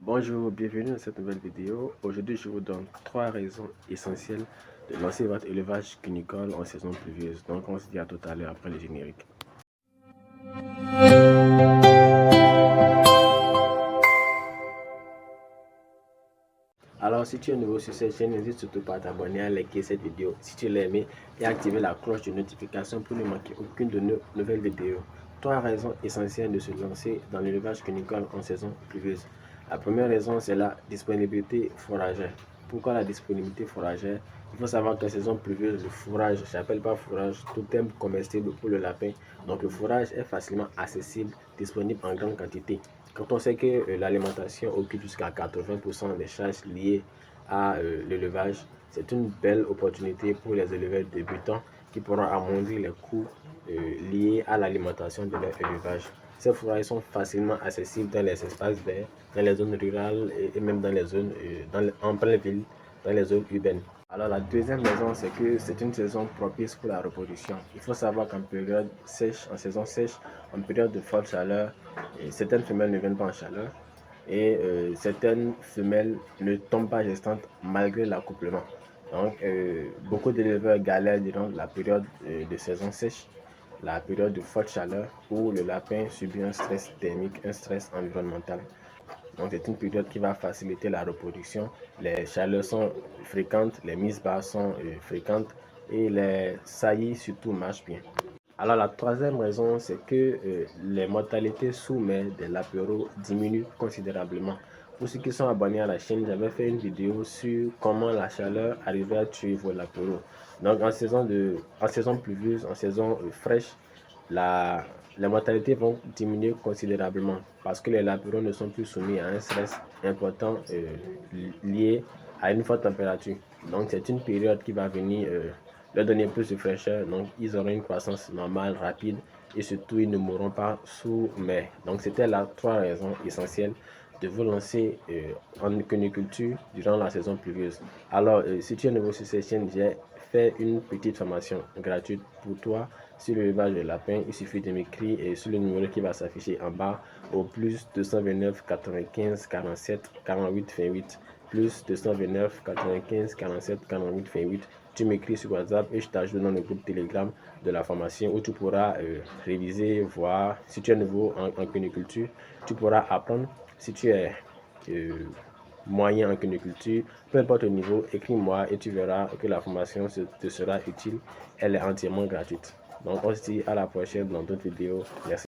Bonjour, bienvenue dans cette nouvelle vidéo. Aujourd'hui, je vous donne 3 raisons essentielles de lancer votre élevage cunicole en saison pluvieuse. Donc, on se dit à tout à l'heure après le générique. Alors, si tu es nouveau sur cette chaîne, n'hésite surtout pas à t'abonner, à liker cette vidéo si tu l'as aimé et à activer la cloche de notification pour ne manquer aucune de nos nouvelles vidéos. 3 raisons essentielles de se lancer dans l'élevage cunicole en saison pluvieuse. La première raison, c'est la disponibilité fourragère. Pourquoi la disponibilité fourragère? Il faut savoir que la saison pluvieuse, le fourrage, je n'appelle pas fourrage, tout est comestible pour le lapin. Donc le fourrage est facilement accessible, disponible en grande quantité. Quand on sait que l'alimentation occupe jusqu'à 80% des charges liées à l'élevage, c'est une belle opportunité pour les éleveurs débutants qui pourront amoindrir les coûts liés à l'alimentation de leur élevage. Ces fourrages sont facilement accessibles dans les espaces verts, dans les zones rurales et même dans les zones en pleine ville, dans les zones urbaines. Alors la deuxième raison, c'est que c'est une saison propice pour la reproduction. Il faut savoir qu'en période sèche, en saison sèche, en période de forte chaleur, certaines femelles ne viennent pas en chaleur et certaines femelles ne tombent pas gestantes malgré l'accouplement. Donc beaucoup d'éleveurs galèrent durant la période de saison sèche, la période de forte chaleur où le lapin subit un stress thermique, un stress environnemental. Donc c'est une période qui va faciliter la reproduction. Les chaleurs sont fréquentes, les mises bas sont fréquentes et les saillies surtout marchent bien. Alors la troisième raison, c'est que les mortalités sous-mers des lapéraux diminuent considérablement. Pour ceux qui sont abonnés à la chaîne, j'avais fait une vidéo sur comment la chaleur arrivait à tuer vos lapéraux. Donc en saison pluvieuse, en saison fraîche, les mortalités vont diminuer considérablement parce que les lapéraux ne sont plus soumis à un stress important lié à une forte température. Donc c'est une période qui va venir leur donner plus de fraîcheur, donc ils auront une croissance normale, rapide et surtout ils ne mourront pas sous mer. Donc c'était là 3 raisons essentielles de vous lancer en cuniculture durant la saison pluvieuse. Alors si tu es nouveau sur cette chaîne, j'ai fait une petite formation gratuite pour toi sur l'élevage de lapins. Il suffit de m'écrire et sur le numéro qui va s'afficher en bas au plus 229 95 47 48 28 plus 229 95 47 48 28. Tu m'écris sur WhatsApp et je t'ajoute dans le groupe Telegram de la formation où tu pourras réviser, voir. Si tu es nouveau en cuniculture, tu pourras apprendre. Si tu es moyen en cuniculture, peu importe le niveau, écris-moi et tu verras que la formation te sera utile. Elle est entièrement gratuite. Donc on se dit à la prochaine dans d'autres vidéos. Merci.